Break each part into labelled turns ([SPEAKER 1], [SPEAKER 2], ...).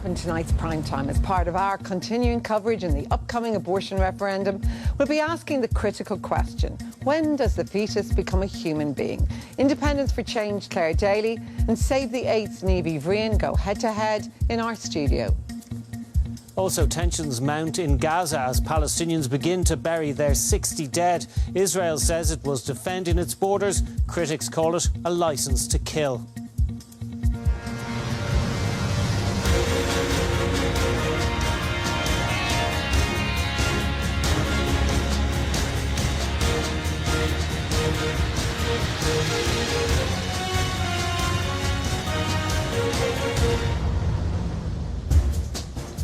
[SPEAKER 1] up in tonight's prime time, as part of our continuing coverage in the upcoming abortion referendum, we'll be asking the critical question: when does the fetus become a human being? Independence for Change Claire Daly and Save the AIDS Niamh Bhriain go head-to-head in our studio.
[SPEAKER 2] Also, tensions mount in Gaza as Palestinians begin to bury their 60 dead. Israel says it was defending its borders. Critics call it a licence to kill.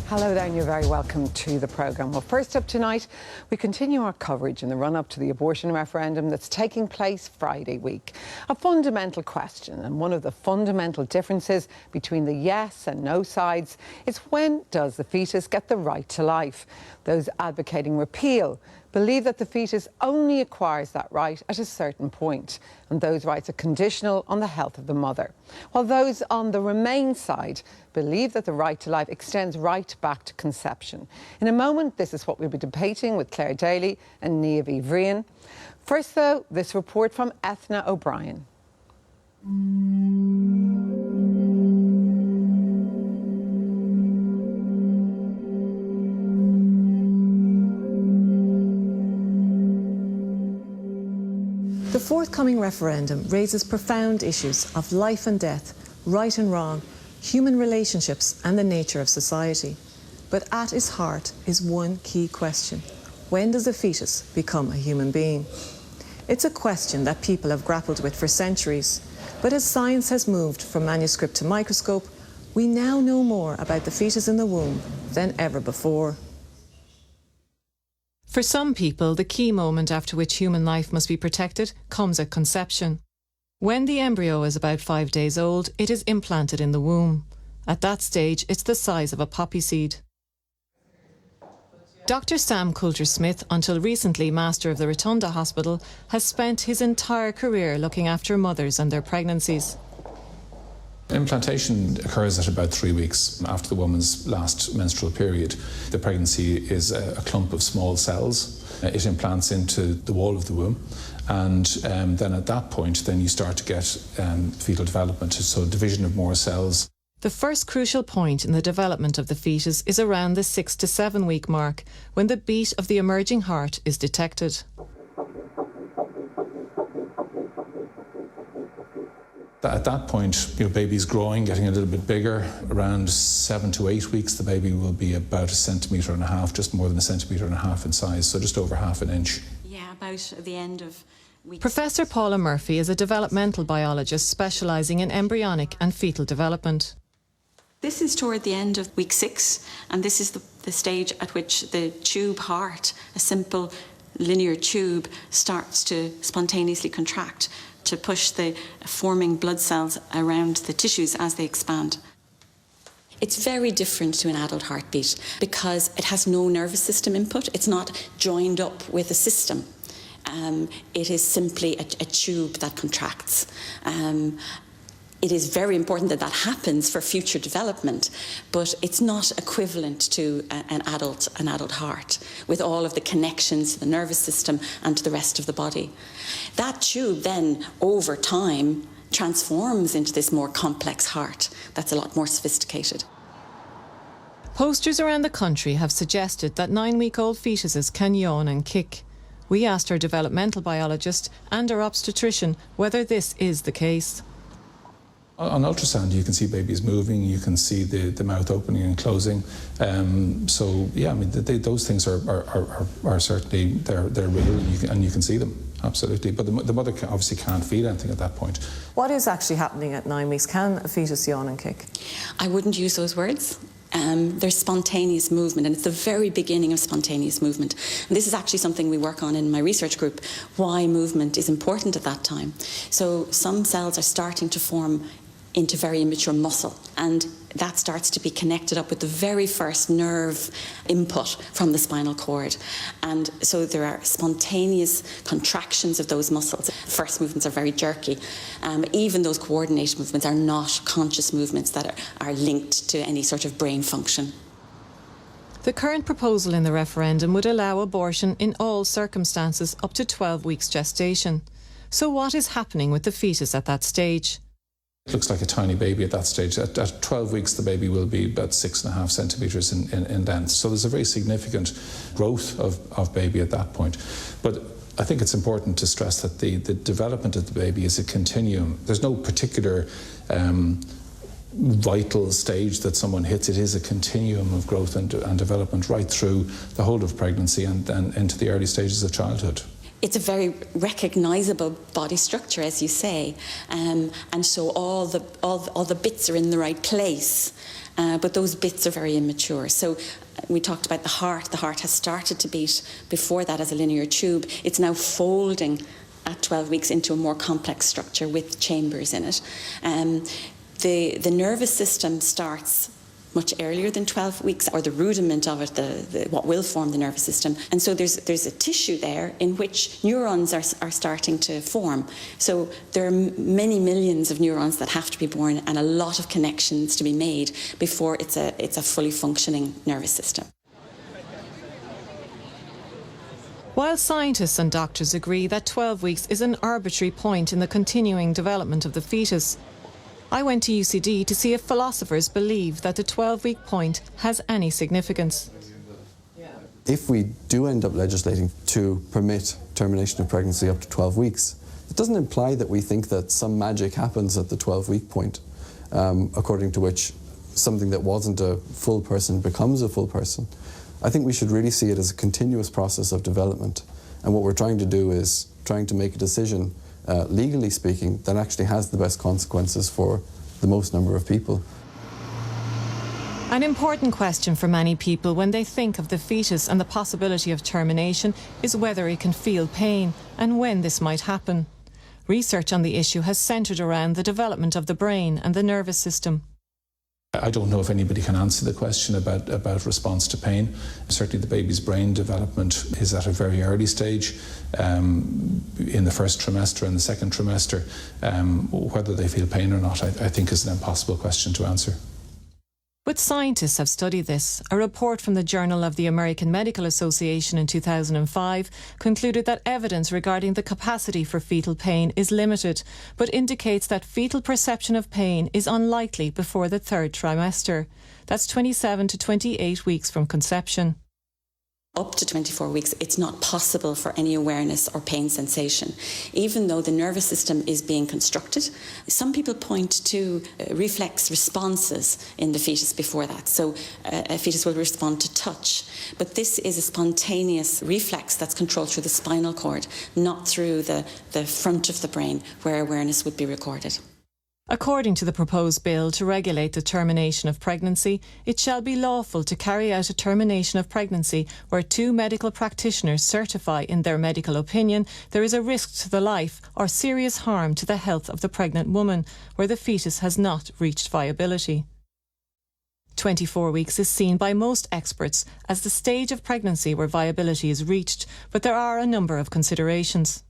[SPEAKER 1] Hello there, and you're very welcome to the programme. Well, first up tonight, we continue our coverage in the run-up to the abortion referendum that's taking place Friday week. A fundamental question, and one of the fundamental differences between the yes and no sides is: when does the fetus get the right to life? Those advocating repeal believe that the fetus only acquires that right at a certain point, and those rights are conditional on the health of the mother. While those on the Remain side believe that the right to life extends right back to conception. In a moment, this is what we'll be debating with Claire Daly and Niamh Bhriain. First, though, this report from Ethna O'Brien.
[SPEAKER 3] The forthcoming referendum raises profound issues of life and death, right and wrong, human relationships and the nature of society. But at its heart is one key question: when does a fetus become a human being? It's a question that people have grappled with for centuries, but as science has moved from manuscript to microscope, we now know more about the fetus in the womb than ever before. For some people, the key moment after which human life must be protected comes at conception. When the embryo is about 5 days old, it is implanted in the womb. At that stage, it's the size of a poppy seed. Dr. Sam Coulter-Smith, until recently Master of the Rotunda Hospital, has spent his entire career looking after mothers and their pregnancies.
[SPEAKER 4] Implantation occurs at about 3 weeks after the woman's last menstrual period. The pregnancy is a clump of small cells. It implants into the wall of the womb, and then at that point then you start to get fetal development, so division of more cells.
[SPEAKER 3] The first crucial point in the development of the fetus is around the 6 to 7 week mark, when the beat of the emerging heart is detected.
[SPEAKER 4] At that point, your baby's growing, getting a little bit bigger. Around 7 to 8 weeks, the baby will be about 1.5 centimetres, just more than 1.5 centimetres in size, so just over half an inch.
[SPEAKER 5] Yeah, about the end of week.
[SPEAKER 3] Professor Paula Murphy is a developmental biologist specialising in embryonic and fetal development.
[SPEAKER 5] This is toward the end of week 6, and this is the stage at which the tube heart, a simple linear tube, starts to spontaneously contract to push the forming blood cells around the tissues as they expand. It's very different to an adult heartbeat because it has no nervous system input. It's not joined up with a system. It is simply a tube that contracts. It is very important that that happens for future development, but it's not equivalent to an adult heart with all of the connections to the nervous system and to the rest of the body. That tube then, over time, transforms into this more complex heart that's a lot more sophisticated.
[SPEAKER 3] Posters around the country have suggested that 9-week-old fetuses can yawn and kick. We asked our developmental biologist and our obstetrician whether this is the case.
[SPEAKER 4] On ultrasound, you can see babies moving, you can see the mouth opening and closing. So, yeah, I mean, those things are certainly, they're real, and you can see them, absolutely. But the mother obviously can't feed anything at that point.
[SPEAKER 3] What is actually happening at 9 weeks? Can a fetus yawn and kick?
[SPEAKER 5] I wouldn't use those words. There's spontaneous movement, and it's the very beginning of spontaneous movement. And this is actually something we work on in my research group, why movement is important at that time. So some cells are starting to form into very immature muscle, and that starts to be connected up with the very first nerve input from the spinal cord. And so there are spontaneous contractions of those muscles. First movements are very jerky. Even those coordinated movements are not conscious movements that are linked to any sort of brain function.
[SPEAKER 3] The current proposal in the referendum would allow abortion in all circumstances up to 12 weeks gestation. So what is happening with the fetus at that stage?
[SPEAKER 4] It looks like a tiny baby at that stage. At 12 weeks, the baby will be about 6.5 centimetres in length. So there's a very significant growth of baby at that point. But I think it's important to stress that the development of the baby is a continuum. There's no particular vital stage that someone hits. It is a continuum of growth and development right through the whole of pregnancy and then into the early stages of childhood.
[SPEAKER 5] It's a very recognisable body structure, as you say, and so all the bits are in the right place, but those bits are very immature. So we talked about the heart. The heart has started to beat before that as a linear tube. It's now folding at 12 weeks into a more complex structure with chambers in it. The nervous system starts much earlier than 12 weeks, or the rudiment of it, what will form the nervous system. And so there's a tissue there in which neurons are starting to form. So there are many millions of neurons that have to be born and a lot of connections to be made before it's a fully functioning nervous system.
[SPEAKER 3] While scientists and doctors agree that 12 weeks is an arbitrary point in the continuing development of the fetus, I went to UCD to see if philosophers believe that the 12-week point has any significance.
[SPEAKER 6] If we do end up legislating to permit termination of pregnancy up to 12 weeks, it doesn't imply that we think that some magic happens at the 12-week point, according to which something that wasn't a full person becomes a full person. I think we should really see it as a continuous process of development. And what we're trying to do is trying to make a decision legally speaking, that actually has the best consequences for the most number of people.
[SPEAKER 3] An important question for many people when they think of the fetus and the possibility of termination is whether it can feel pain and when this might happen. Research on the issue has centred around the development of the brain and the nervous system.
[SPEAKER 4] I don't know if anybody can answer the question about response to pain. Certainly the baby's brain development is at a very early stage, in the first trimester and the second trimester. Whether they feel pain or not, I think is an impossible question to answer.
[SPEAKER 3] But scientists have studied this. A report from the Journal of the American Medical Association in 2005 concluded that evidence regarding the capacity for fetal pain is limited, but indicates that fetal perception of pain is unlikely before the third trimester. That's 27 to 28 weeks from conception.
[SPEAKER 5] Up to 24 weeks, it's not possible for any awareness or pain sensation, even though the nervous system is being constructed. Some people point to reflex responses in the fetus before that. So a fetus will respond to touch. But this is a spontaneous reflex that's controlled through the spinal cord, not through the front of the brain, where awareness would be recorded.
[SPEAKER 3] According to the proposed bill to regulate the termination of pregnancy, it shall be lawful to carry out a termination of pregnancy where two medical practitioners certify in their medical opinion there is a risk to the life or serious harm to the health of the pregnant woman where the fetus has not reached viability. 24 weeks is seen by most experts as the stage of pregnancy where viability is reached, but there are a number of considerations.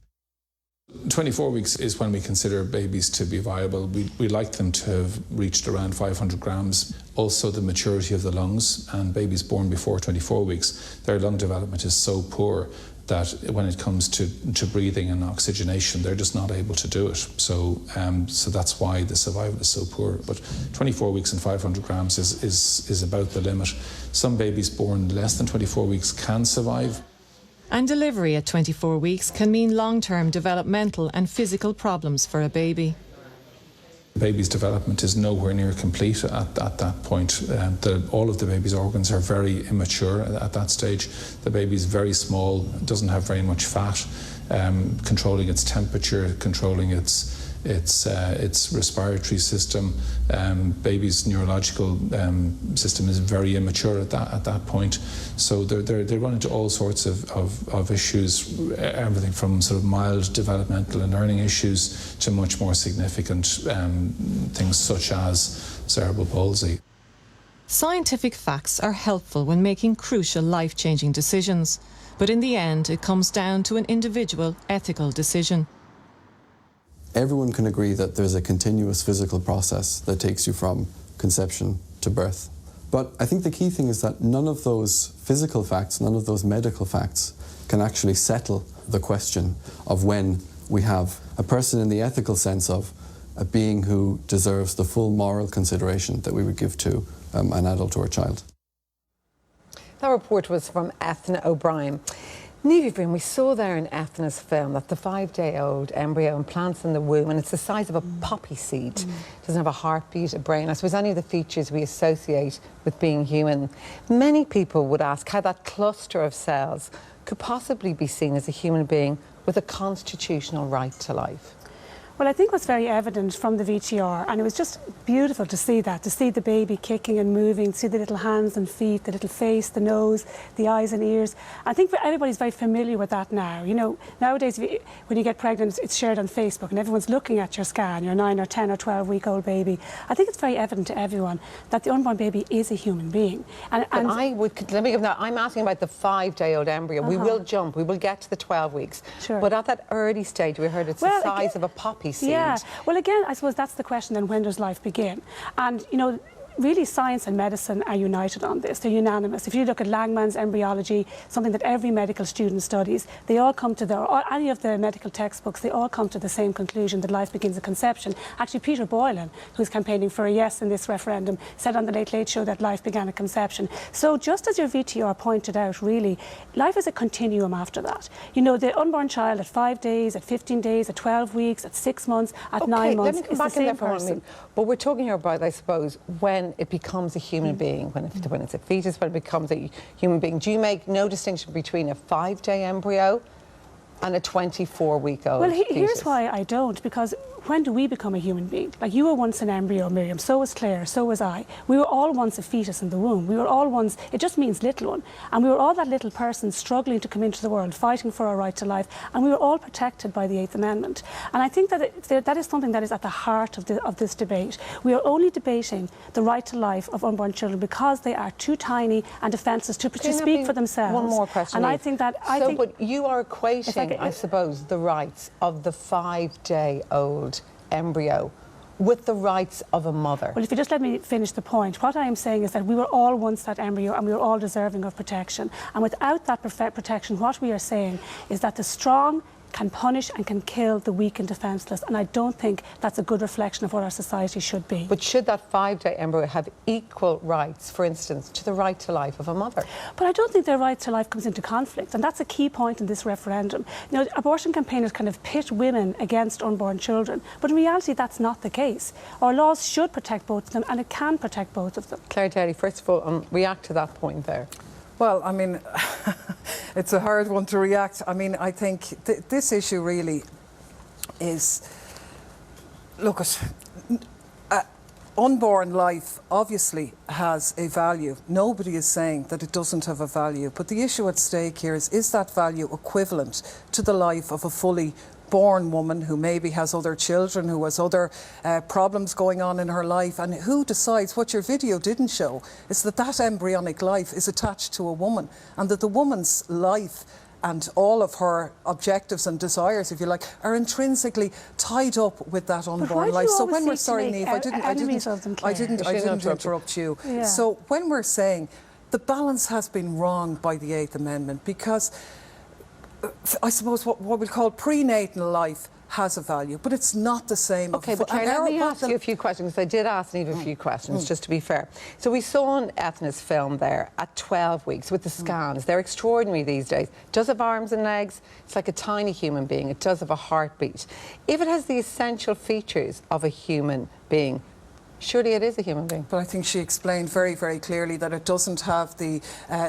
[SPEAKER 4] 24 weeks is when we consider babies to be viable. We like them to have reached around 500 grams. Also the maturity of the lungs, and babies born before 24 weeks, their lung development is so poor that when it comes to breathing and oxygenation, they're just not able to do it. So that's why the survival is so poor. But 24 weeks and 500 grams is about the limit. Some babies born less than 24 weeks can survive.
[SPEAKER 3] And delivery at 24 weeks can mean long-term developmental and physical problems for a baby.
[SPEAKER 4] The baby's development is nowhere near complete at that point. All of the baby's organs are very immature at that stage. The baby's very small, doesn't have very much fat, controlling its temperature, controlling its its respiratory system. Baby's neurological system is very immature at that point. So they run into all sorts of issues, everything from sort of mild developmental and learning issues to much more significant things such as cerebral palsy.
[SPEAKER 3] Scientific facts are helpful when making crucial life-changing decisions, but in the end it comes down to an individual ethical decision.
[SPEAKER 6] Everyone can agree that there's a continuous physical process that takes you from conception to birth. But I think the key thing is that none of those physical facts, none of those medical facts can actually settle the question of when we have a person in the ethical sense of a being who deserves the full moral consideration that we would give to an adult or a child.
[SPEAKER 1] That report was from Ethna O'Brien. Niamh, we saw there in Ethna's film that the 5-day-old embryo implants in the womb, and it's the size of a poppy seed. Doesn't have a heartbeat, a brain. I suppose any of the features we associate with being human. Many people would ask how that cluster of cells could possibly be seen as a human being with a constitutional right to life.
[SPEAKER 7] Well, I think what's very evident from the VTR, and it was just beautiful to see that, to see the baby kicking and moving, to see the little hands and feet, the little face, the nose, the eyes and ears. I think everybody's very familiar with that now. You know, nowadays when you get pregnant, it's shared on Facebook and everyone's looking at your scan, your 9 or 10 or 12-week-old baby. I think it's very evident to everyone that the unborn baby is a human being. And
[SPEAKER 1] I'm asking about the 5-day-old embryo. We will jump, we will get to the 12 weeks.
[SPEAKER 7] Sure.
[SPEAKER 1] But at that early stage, we heard it's the size of a poppy seed.
[SPEAKER 7] Yeah, well again, I suppose that's the question then, when does life begin? And you know, really science and medicine are united on this, they're unanimous. If you look at Langman's embryology, something that every medical student studies, they all come to or any of the medical textbooks, they all come to the same conclusion, that life begins at conception. Actually, Peter Boylan, who's campaigning for a yes in this referendum, said on the Late Late Show that life began at conception. So just as your VTR pointed out, really, life is a continuum after that. You know, the unborn child at 5 days, at 15 days, at 12 weeks, at 6 months, at 9 months, is the same person.
[SPEAKER 1] But we're talking here about, I suppose, when it becomes a human being, when it's a fetus, when it becomes a human being. Do you make no distinction between a 5-day embryo and a 24-week-old
[SPEAKER 7] Well,
[SPEAKER 1] fetus?
[SPEAKER 7] Here's why I don't, because when do we become a human being? Like, you were once an embryo, Miriam, so was Claire, so was I. We were all once a fetus in the womb. We were all once, it just means little one. And we were all that little person struggling to come into the world, fighting for our right to life. And we were all protected by the 8th Amendment. And I think that that is something that is at the heart of this debate. We are only debating the right to life of unborn children because they are too tiny and defenceless to speak for themselves.
[SPEAKER 1] One more question.
[SPEAKER 7] And I think that...
[SPEAKER 1] But you are equating, I suppose, the rights of the 5-day-old embryo with the rights of a mother.
[SPEAKER 7] Well, if you just let me finish the point, what I am saying is that we were all once that embryo and we were all deserving of protection. And without that protection, what we are saying is that the strong can punish and can kill the weak and defenceless. And I don't think that's a good reflection of what our society should be.
[SPEAKER 1] But should that 5-day embryo have equal rights, for instance, to the right to life of a mother?
[SPEAKER 7] But I don't think their right to life comes into conflict. And that's a key point in this referendum. You know, abortion campaigners kind of pit women against unborn children. But in reality, that's not the case. Our laws should protect both of them, and it can protect both of them.
[SPEAKER 1] Claire Daly, first of all, react to that point there.
[SPEAKER 8] Well, I mean, it's a hard one to react. I mean, I think this issue really is, look, unborn life obviously has a value. Nobody is saying that it doesn't have a value. But the issue at stake here is that value equivalent to the life of a fully born woman who maybe has other children, who has other problems going on in her life, and who decides? What your video didn't show is that that embryonic life is attached to a woman, and that the woman's life and all of her objectives and desires, if you like, are intrinsically tied up with that unborn life. So when we're sorry, Niamh, I didn't interrupt you. Yeah. So when we're saying the balance has been wrong by the 8th Amendment, because I suppose what we call prenatal life has a value, but it's not the same.
[SPEAKER 1] OK, but Claire, let me ask you a few questions. I did ask Niamh a few questions, just to be fair. So we saw in Ethna's film there at 12 weeks with the scans. They're extraordinary these days. It does have arms and legs. It's like a tiny human being. It does have a heartbeat. If it has the essential features of a human being, Surely it is a human being.
[SPEAKER 8] But I think she explained very, very clearly that it doesn't have the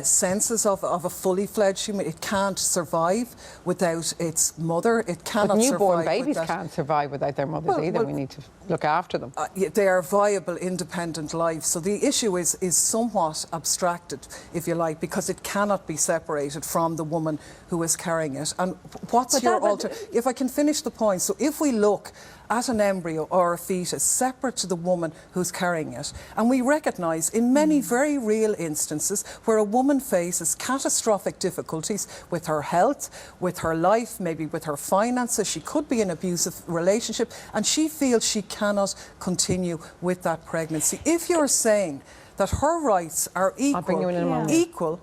[SPEAKER 8] senses of a fully fledged human. It can't survive without its mother. It cannot
[SPEAKER 1] But newborn
[SPEAKER 8] survive
[SPEAKER 1] babies can't survive without their mothers either. We need to look after them.
[SPEAKER 8] They are viable, independent lives. So the issue is somewhat abstracted, if you like, because it cannot be separated from the woman who is carrying it. And what's your alternative? If I can finish the point. So if we look at an embryo or a fetus separate to the woman who's carrying it, and we recognise in many very real instances where a woman faces catastrophic difficulties with her health, with her life, maybe with her finances, she could be in an abusive relationship, and she feels she cannot continue with that pregnancy. If you're saying that her rights are equal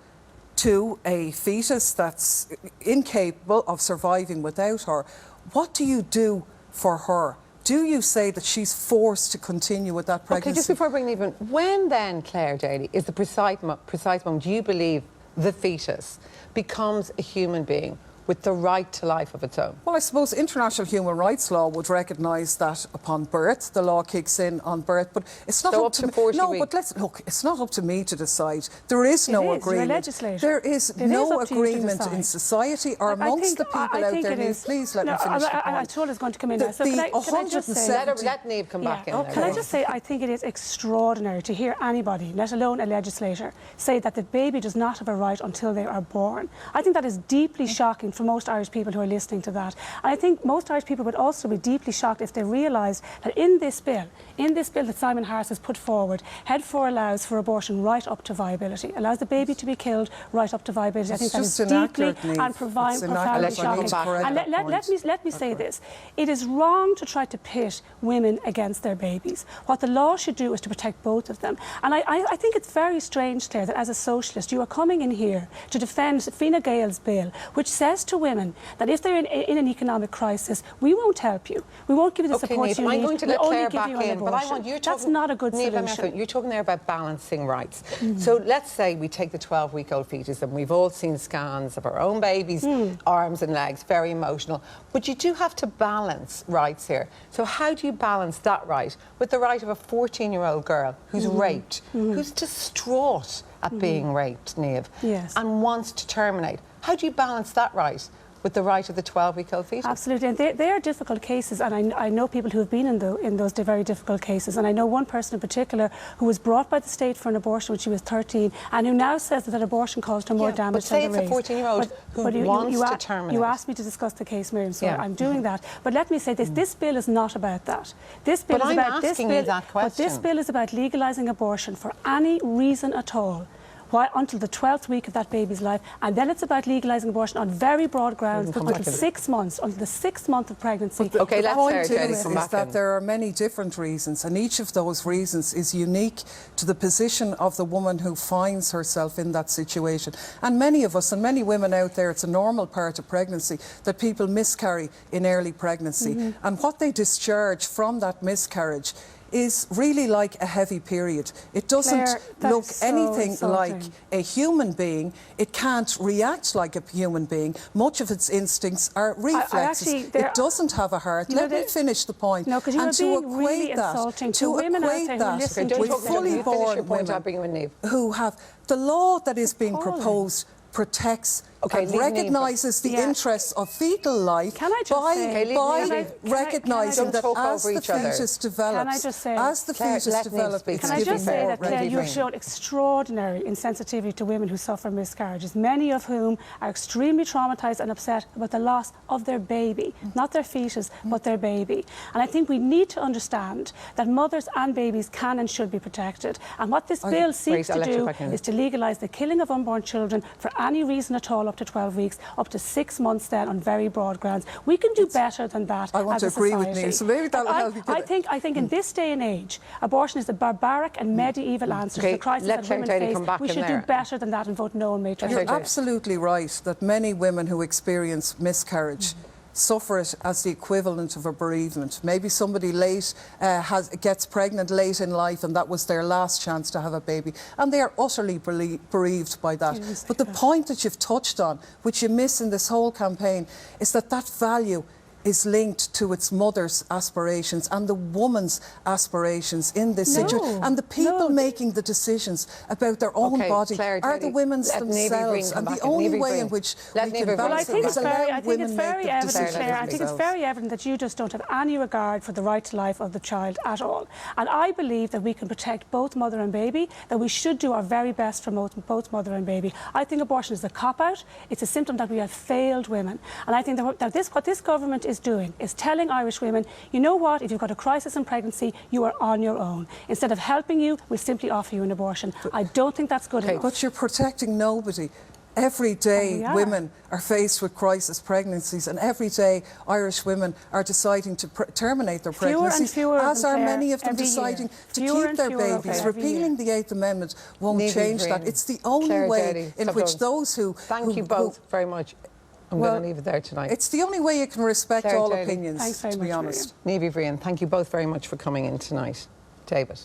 [SPEAKER 8] to a fetus that's incapable of surviving without her, what do you do for her? Do you say that she's forced to continue with that pregnancy?
[SPEAKER 1] Okay, just before bringing even, when then, Claire Daly, is the precise moment you believe the fetus becomes a human being with the right to life of its own?
[SPEAKER 8] Well, I suppose international human rights law would recognise that upon birth, the law kicks in on birth, but it's not
[SPEAKER 1] so
[SPEAKER 8] up to me.
[SPEAKER 1] 40
[SPEAKER 8] No,
[SPEAKER 1] weeks.
[SPEAKER 8] but let's look. It's not up to me to decide. There is no agreement.
[SPEAKER 7] You're a legislator.
[SPEAKER 8] There is no agreement in society or amongst the people out there. Please let me finish the point.
[SPEAKER 7] I told I was going to come in there. So can I just say,
[SPEAKER 1] let Niamh come back in there.
[SPEAKER 7] Can I just say, I think it is extraordinary to hear anybody, let alone a legislator, say that the baby does not have a right until they are born. I think that is deeply shocking for most Irish people who are listening to that. And I think most Irish people would also be deeply shocked if they realised that in this bill that Simon Harris has put forward, Head 4 allows for abortion right up to viability, allows the baby to be killed right up to viability. I think that is deeply and profoundly shocking. And let me say this. It is wrong to try to pit women against their babies. What the law should do is to protect both of them. And I think it's very strange, Claire, that as a socialist you are coming in here to defend Fine Gael's bill, which says to women that if they're in an economic crisis, we won't help you. We won't give you the support you need.
[SPEAKER 1] I'm going to let Claire back in,
[SPEAKER 7] but I want you talking. That's not a good solution.
[SPEAKER 1] You're talking there about balancing rights. So let's say we take the 12-week-old fetus, and we've all seen scans of our own babies' arms and legs, very emotional. But you do have to balance rights here. So how do you balance that right with the right of a 14-year-old girl who's raped, who's distraught at being raped, Niamh, and wants to terminate? How do you balance that right with the right of the 12-week-old fetus?
[SPEAKER 7] Absolutely, and they are difficult cases, and I know people who have been in those very difficult cases, and I know one person in particular who was brought by the state for an abortion when she was 13, and who now says that abortion caused her more damage than the rape.
[SPEAKER 1] But say it's a 14-year-old who wants to terminate.
[SPEAKER 7] You asked me to discuss the case, Miriam, so I'm doing that. But let me say this, this bill is not about that. This bill is about this bill, but this bill is about legalising abortion for any reason at all. Until the 12th week of that baby's life, and then it's about legalising abortion on very broad grounds until 6 months, until the 6th month of pregnancy.
[SPEAKER 8] The point is that there are many different reasons, and each of those reasons is unique to the position of the woman who finds herself in that situation. And many of us, and many women out there, it's a normal part of pregnancy that people miscarry in early pregnancy. And what they discharge from that miscarriage is really like a heavy period. It doesn't look anything like a human being. It can't react like a human being. Much of its instincts are reflexes. It doesn't have a heart. Let me finish the point.
[SPEAKER 7] No, because you're being really insulting to women out there who listen to
[SPEAKER 8] with fully born women who have the law that is being proposed protects and recognises the interests of fetal life by recognising that as the fetus develops,
[SPEAKER 7] Can I just say that, Claire, you've shown extraordinary insensitivity to women who suffer miscarriages, many of whom are extremely traumatised and upset about the loss of their baby, not their fetus, but their baby. And I think we need to understand that mothers and babies can and should be protected. And what this bill seeks to do is to legalise the killing of unborn children for any reason at all, up to 12 weeks, up to 6 months then on very broad grounds. We can do better than that.
[SPEAKER 8] I want to agree with you, so maybe that'll help you.
[SPEAKER 7] I think in this day and age, abortion is a barbaric and medieval answer to the crisis that women face. We should do better than that and vote no on Matrix.
[SPEAKER 8] You're absolutely right that many women who experience miscarriage suffer it as the equivalent of a bereavement. Maybe somebody gets pregnant late in life and that was their last chance to have a baby, and they are utterly bereaved by that. But the point that you've touched on, which you miss in this whole campaign, is that value is linked to its mother's aspirations and the woman's aspirations in this situation. And the people making the decisions about their own body
[SPEAKER 1] Claire,
[SPEAKER 8] are the women's themselves. And the only way in which we can balance it is allow women make the decisions.
[SPEAKER 7] I think it's very evident that you just don't have any regard for the right to life of the child at all. And I believe that we can protect both mother and baby, that we should do our very best for both mother and baby. I think abortion is a cop-out. It's a symptom that we have failed women. And I think that what this government is doing is telling Irish women, you know what, if you've got a crisis in pregnancy, you are on your own. Instead of helping you, we'll simply offer you an abortion. I don't think that's good enough.
[SPEAKER 8] But you're protecting nobody. Every day women are faced with crisis pregnancies, and every day Irish women are deciding to terminate their pregnancies, as are many of them deciding to keep their babies. Repealing the 8th Amendment won't change that. It's the only way in which those who...
[SPEAKER 1] Thank you both very much. I'm going to leave it there tonight.
[SPEAKER 8] It's the only way you can respect all opinions, to be honest.
[SPEAKER 1] Niamh Bhriain, thank you both very much for coming in tonight. David.